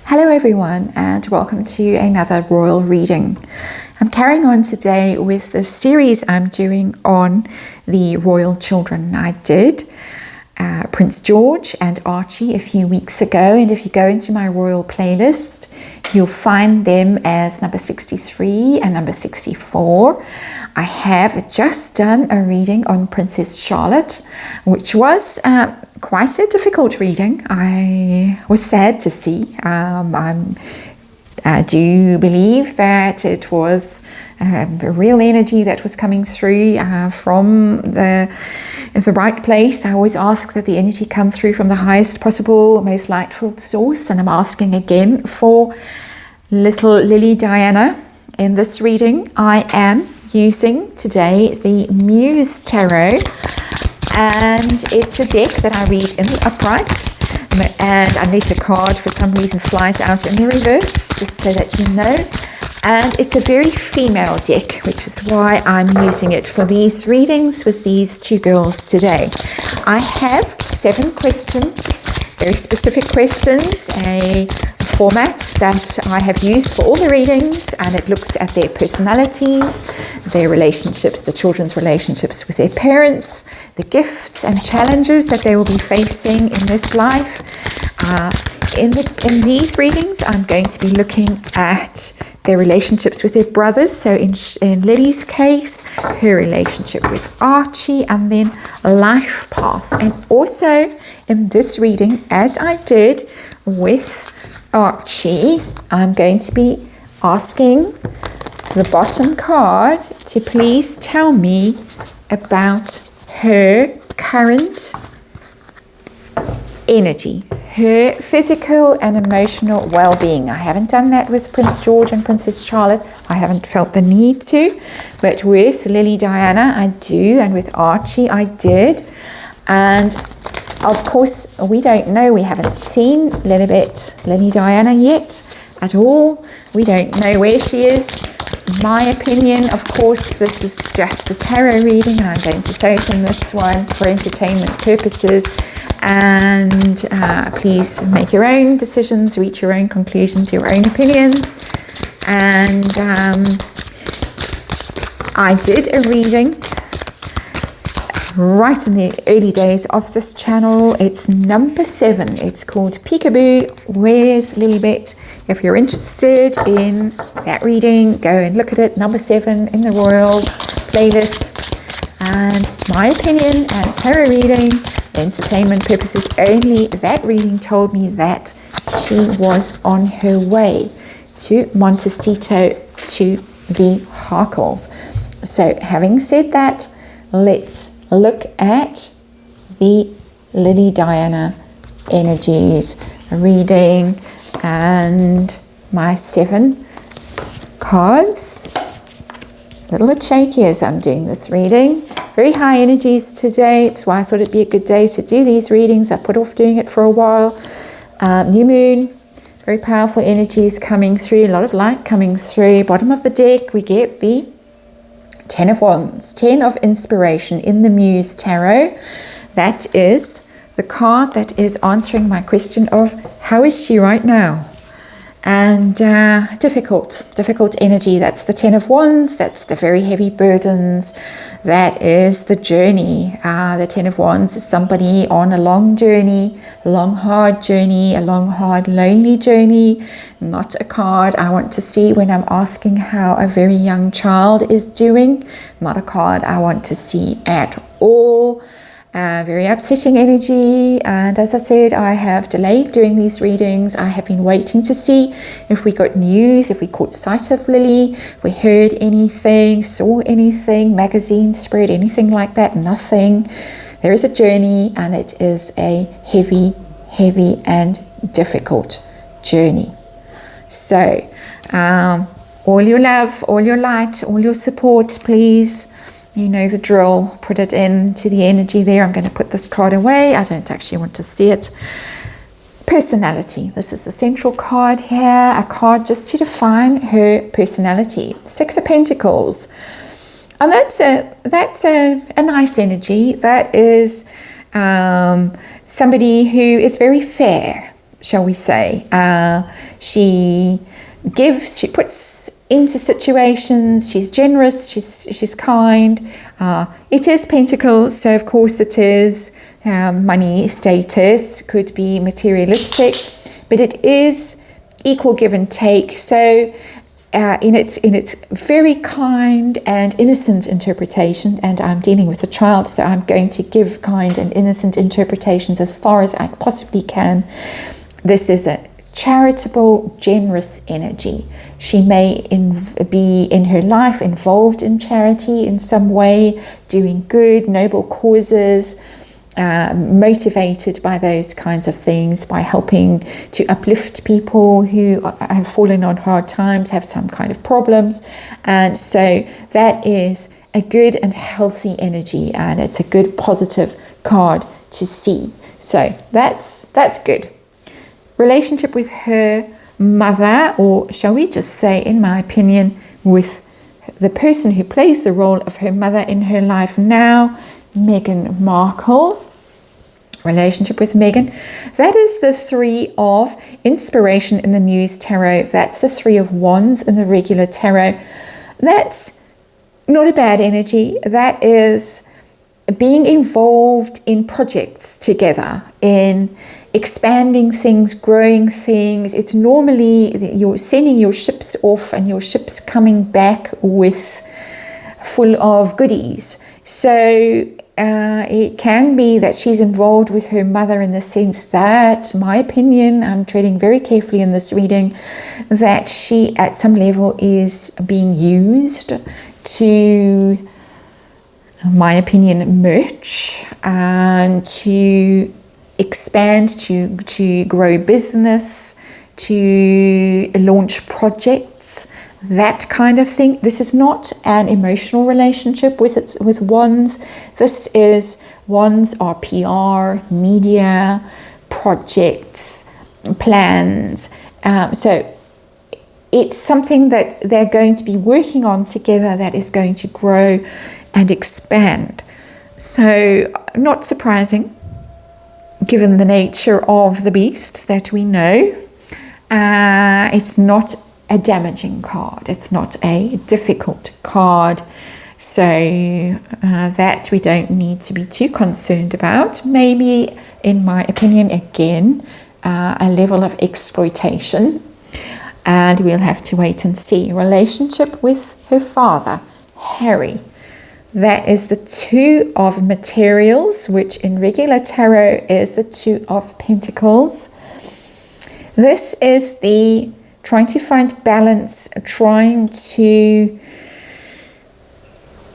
Hello everyone and welcome to another royal reading. I'm carrying on today with the series I'm doing on the royal children. I did Prince George and Archie a few weeks ago, and if you go into my royal playlist you'll find them as number 63 and number 64. I have just done a reading on Princess Charlotte, which was quite a difficult reading. I was sad to see. I do believe that it was a real energy that was coming through from the right place. I always ask that the energy comes through from the highest possible, most lightful source, and I'm asking again for little Lily Diana. In this reading, I am using today the Muse Tarot, and it's a deck that I read in the upright, and unless a card for some reason flies out in the reverse, just so that you know. And it's a very female deck, which is why I'm using it for these readings with these two girls today. I have 7 questions, very specific questions, a format that I have used for all the readings, and it looks at their personalities, their relationships, the children's relationships with their parents, the gifts and challenges that they will be facing in this life. In these readings, I'm going to be looking at their relationships with their brothers. So in Lily's case, her relationship with Archie, and then life path. And also in this reading, as I did with Archie, I'm going to be asking the bottom card to please tell me about her current energy, her physical and emotional well-being. I haven't done that with Prince George and Princess Charlotte. I haven't felt the need to, but with Lily Diana I do, and with Archie I did. And of course we don't know, we haven't seen Lily Diana yet at all. We don't know where she is. In my opinion, of course, this is just a tarot reading, and I'm going to open this one for entertainment purposes. And please make your own decisions, reach your own conclusions, your own opinions. And I did a reading right in the early days of this channel. It's number 7. It's called Peekaboo, Where's Lilibet? If you're interested in that reading, go and look at it. Number 7 in the Royals playlist. And my opinion and tarot reading, entertainment purposes only, that reading told me that she was on her way to Montecito to the Harkles. So having said that, let's look at the Lily Diana energies reading and my 7 cards. A little bit shaky as I'm doing this reading. Very high energies today. It's why I thought it'd be a good day to do these readings. I put off doing it for a while. New moon, very powerful energies coming through, a lot of light coming through. Bottom of the deck we get the 10 of Wands, 10 of inspiration in the Muse Tarot. That is the card that is answering my question of how is she right now? And difficult energy. That's the 10 of Wands. That's the very heavy burdens. That is the journey. The 10 of Wands is somebody on a long journey, a long hard journey, a long hard lonely journey. Not a card I want to see when I'm asking how a very young child is doing. Not a card I want to see at all. Very upsetting energy, and as I said, I have delayed doing these readings. I have been waiting to see if we got news, if we caught sight of Lily, if we heard anything, saw anything, magazine spread, anything like that. Nothing. There is a journey, and it is a heavy and difficult journey. So all your love, all your light, all your support, please. You know the drill. Put it into the energy there. I'm going to put this card away. I don't actually want to see it. Personality. This is the central card here. A card just to define her personality. 6 of Pentacles. And that's a nice energy. That is somebody who is very fair. shall we say. She gives, she puts into situations, she's generous, she's kind. It is Pentacles, so of course it is money, status, could be materialistic, but it is equal give and take. So in its very kind and innocent interpretation, and I'm dealing with a child, so I'm going to give kind and innocent interpretations as far as I possibly can. This is a charitable, generous energy. She may be in her life involved in charity in some way, doing good, noble causes, motivated by those kinds of things, by helping to uplift people who have fallen on hard times, have some kind of problems. And so that is a good and healthy energy, and it's a good positive card to see. So that's good. Relationship with her mother, or shall we just say, in my opinion, with the person who plays the role of her mother in her life now, Meghan Markle. Relationship with Meghan. That is the Three of Inspiration in the Muse Tarot. That's the Three of Wands in the regular tarot. That's not a bad energy. That is being involved in projects together, in expanding things, growing things. It's normally you're sending your ships off and your ships coming back with full of goodies. So it can be that she's involved with her mother in the sense that, my opinion, I'm treading very carefully in this reading, that she at some level is being used to, my opinion, merch and to expand, to grow business, to launch projects, that kind of thing. This is not an emotional relationship with Wands. This is, Wands are PR, media, projects, plans. So it's something that they're going to be working on together that is going to grow and expand. So not surprising, given the nature of the beast that we know. It's not a damaging card. It's not a difficult card. So that we don't need to be too concerned about. Maybe, in my opinion, again, a level of exploitation. And we'll have to wait and see. Relationship with her father, Harry. That is the Two of Materials, which in regular tarot is the Two of Pentacles. This is the trying to find balance, trying to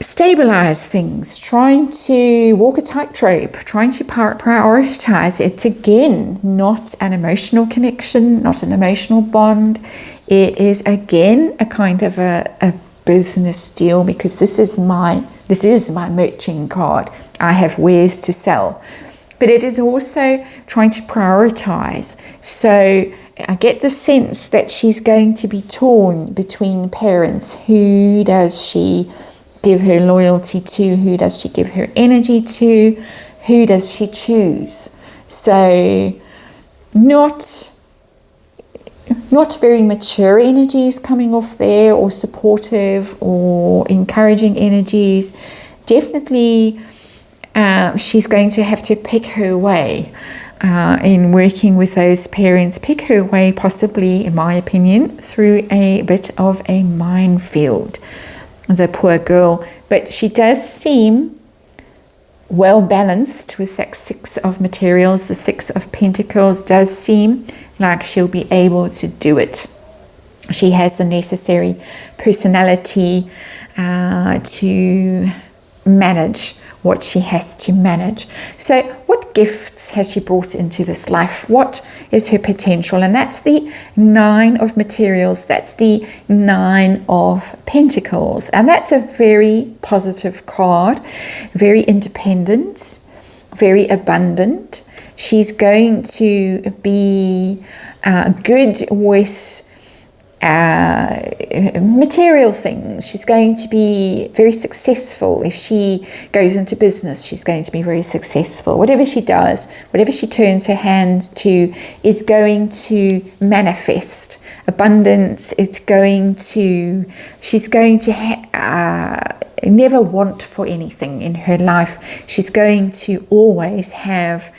stabilize things, trying to walk a tightrope, trying to prioritize. It's again not an emotional connection, not an emotional bond. It is again a kind of a business deal, because this is my merching card. I have wares to sell. But it is also trying to prioritize. So I get the sense that she's going to be torn between parents. Who does she give her loyalty to? Who does she give her energy to? Who does she choose? So not very mature energies coming off there, or supportive or encouraging energies. Definitely she's going to have to pick her way in working with those parents, pick her way possibly, in my opinion, through a bit of a minefield, the poor girl. But she does seem well balanced with that Six of Materials. The Six of Pentacles does seem like she'll be able to do it. She has the necessary personality to manage what she has to manage. So what gifts has she brought into this life? What is her potential? And that's the Nine of Materials. That's the Nine of Pentacles. And that's a very positive card, very independent, very abundant. She's going to be good with material things. She's going to be very successful. If she goes into business, she's going to be very successful. Whatever she does, whatever she turns her hand to is going to manifest abundance. She's going to never want for anything in her life. She's going to always have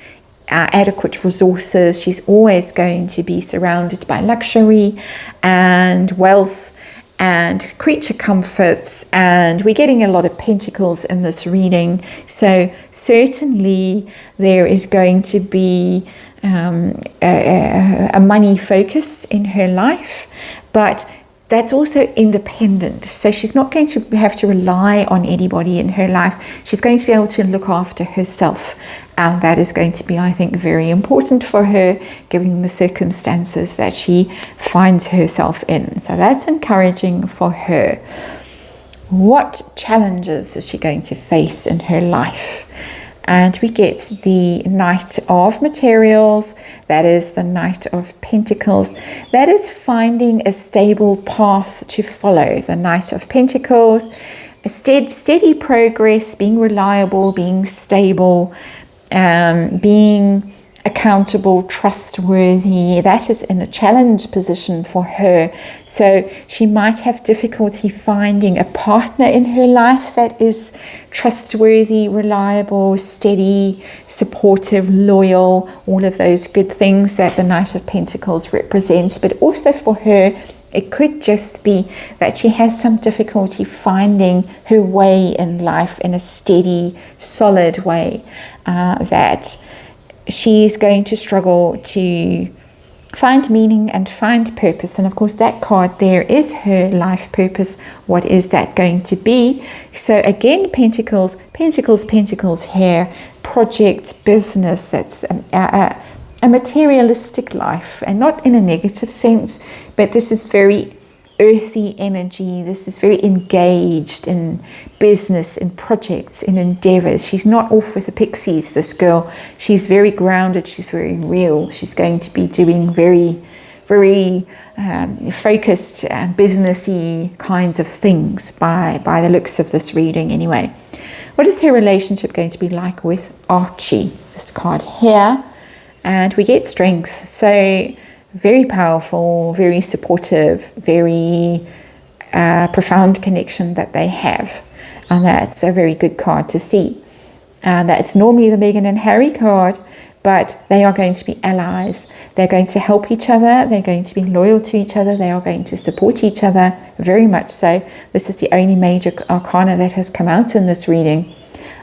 adequate resources. She's always going to be surrounded by luxury and wealth and creature comforts, and we're getting a lot of pentacles in this reading, so certainly there is going to be a money focus in her life, but that's also independent. So she's not going to have to rely on anybody in her life. She's going to be able to look after herself. And that is going to be, I think, very important for her, given the circumstances that she finds herself in. So that's encouraging for her. What challenges is she going to face in her life? And we get the Knight of Materials, that is the Knight of Pentacles. That is finding a stable path to follow. The Knight of Pentacles, a steady progress, being reliable, being stable, being accountable, trustworthy. That is in a challenge position for her. So she might have difficulty finding a partner in her life that is trustworthy, reliable, steady, supportive, loyal, all of those good things that the Knight of Pentacles represents. But also for her, it could just be that she has some difficulty finding her way in life in a steady, solid way, that she's going to struggle to find meaning and find purpose. And of course, that card there is her life purpose. What is that going to be? So again, Pentacles, Pentacles, Pentacles here, projects, business. That's a materialistic life, and not in a negative sense, but this is very earthy energy. This is very engaged in business, in projects, in endeavors. She's not off with the pixies, this girl. She's very grounded. She's very real. She's going to be doing very, very focused, businessy kinds of things by the looks of this reading anyway. What is her relationship going to be like with Archie? This card here. And we get strength. So very powerful, very supportive, very profound connection that they have. And that's a very good card to see. And that's normally the Meghan and Harry card, but they are going to be allies. They're going to help each other. They're going to be loyal to each other. They are going to support each other, very much so. This is the only major arcana that has come out in this reading.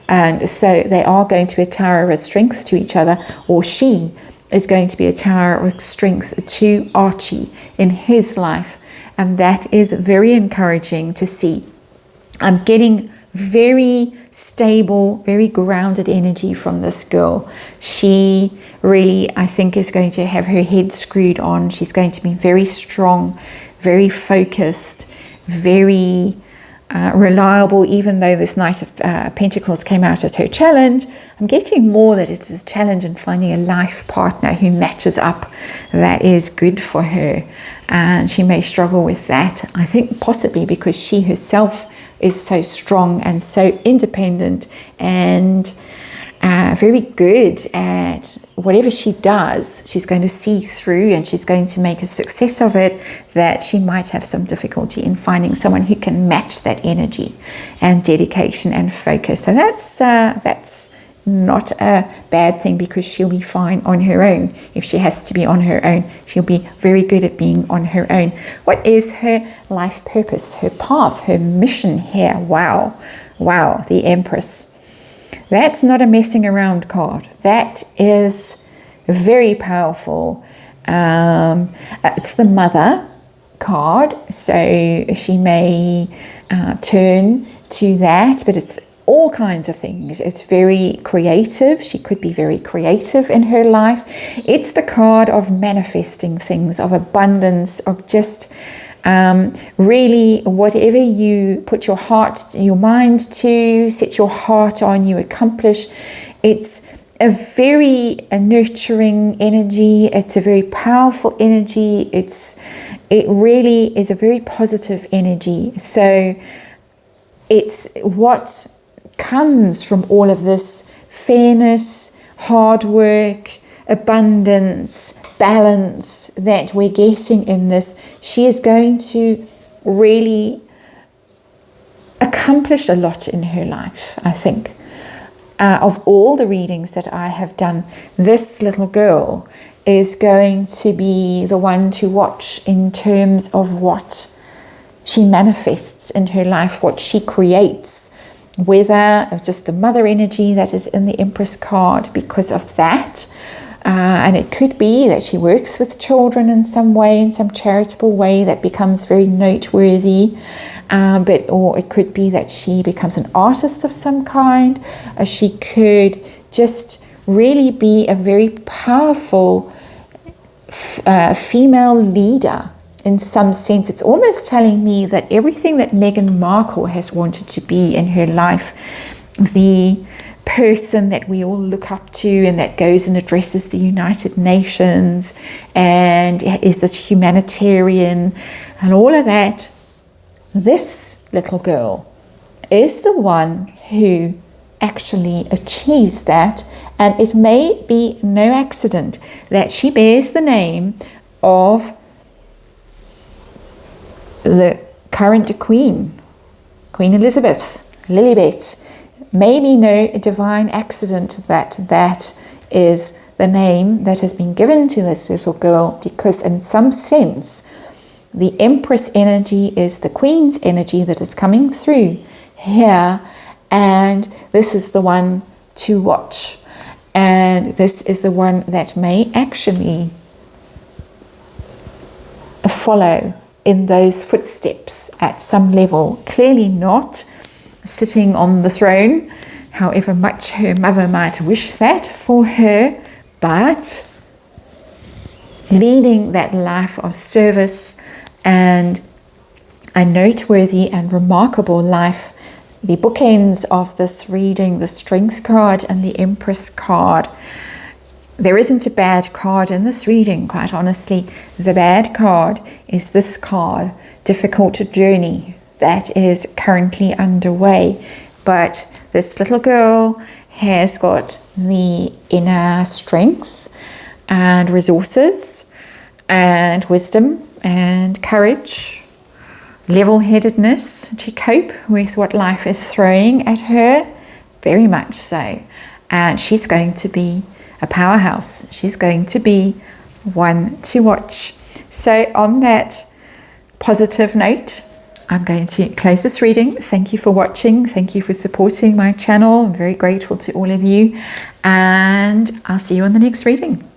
And so they are going to be a tower of strength to each other, or she is going to be a tower of strength to Archie in his life. And that is very encouraging to see. I'm getting very stable, very grounded energy from this girl. She really, I think, is going to have her head screwed on. She's going to be very strong, very focused, very reliable, even though this Knight of Pentacles came out as her challenge. I'm getting more that it's a challenge in finding a life partner who matches up, that is good for her. And she may struggle with that, I think possibly because she herself is so strong and so independent and very good at whatever she does. She's going to see through, and she's going to make a success of it, that she might have some difficulty in finding someone who can match that energy and dedication and focus. So that's not a bad thing, because she'll be fine on her own. If she has to be on her own, she'll be very good at being on her own. What is her life purpose, her path, her mission here? Wow, the Empress. That's not a messing around card. That is very powerful. It's the Mother card, so she may turn to that, but it's all kinds of things. It's very creative. She could be very creative in her life. It's the card of manifesting things, of abundance, of just really whatever you put your mind to, set your heart on, you accomplish. It's a very nurturing energy. It's a very powerful energy. It really is a very positive energy. So it's what comes from all of this fairness, hard work, abundance, balance that we're getting in this. She is going to really accomplish a lot in her life, I think. Of all the readings that I have done, this little girl is going to be the one to watch in terms of what she manifests in her life, what she creates, whether just the mother energy that is in the Empress card because of that. And it could be that she works with children in some way, in some charitable way that becomes very noteworthy. Or it could be that she becomes an artist of some kind. She could just really be a very powerful female leader in some sense. It's almost telling me that everything that Meghan Markle has wanted to be in her life, the person that we all look up to and that goes and addresses the United Nations and is this humanitarian and all of that, this little girl is the one who actually achieves that. And it may be no accident that she bears the name of the current Queen Elizabeth, Lilibet. Maybe no divine accident that is the name that has been given to this little girl, because in some sense the Empress energy is the Queen's energy that is coming through here, and this is the one to watch, and this is the one that may actually follow in those footsteps at some level. Clearly not sitting on the throne, however much her mother might wish that for her, but leading that life of service and a noteworthy and remarkable life. The bookends of this reading, the Strength card and the Empress card. There isn't a bad card in this reading, quite honestly. The bad card is this card, Difficult Journey, that is currently underway. But this little girl has got the inner strength and resources and wisdom and courage, level-headedness to cope with what life is throwing at her, very much so. And she's going to be a powerhouse. She's going to be one to watch. So on that positive note, I'm going to close this reading. Thank you for watching. Thank you for supporting my channel. I'm very grateful to all of you. And I'll see you on the next reading.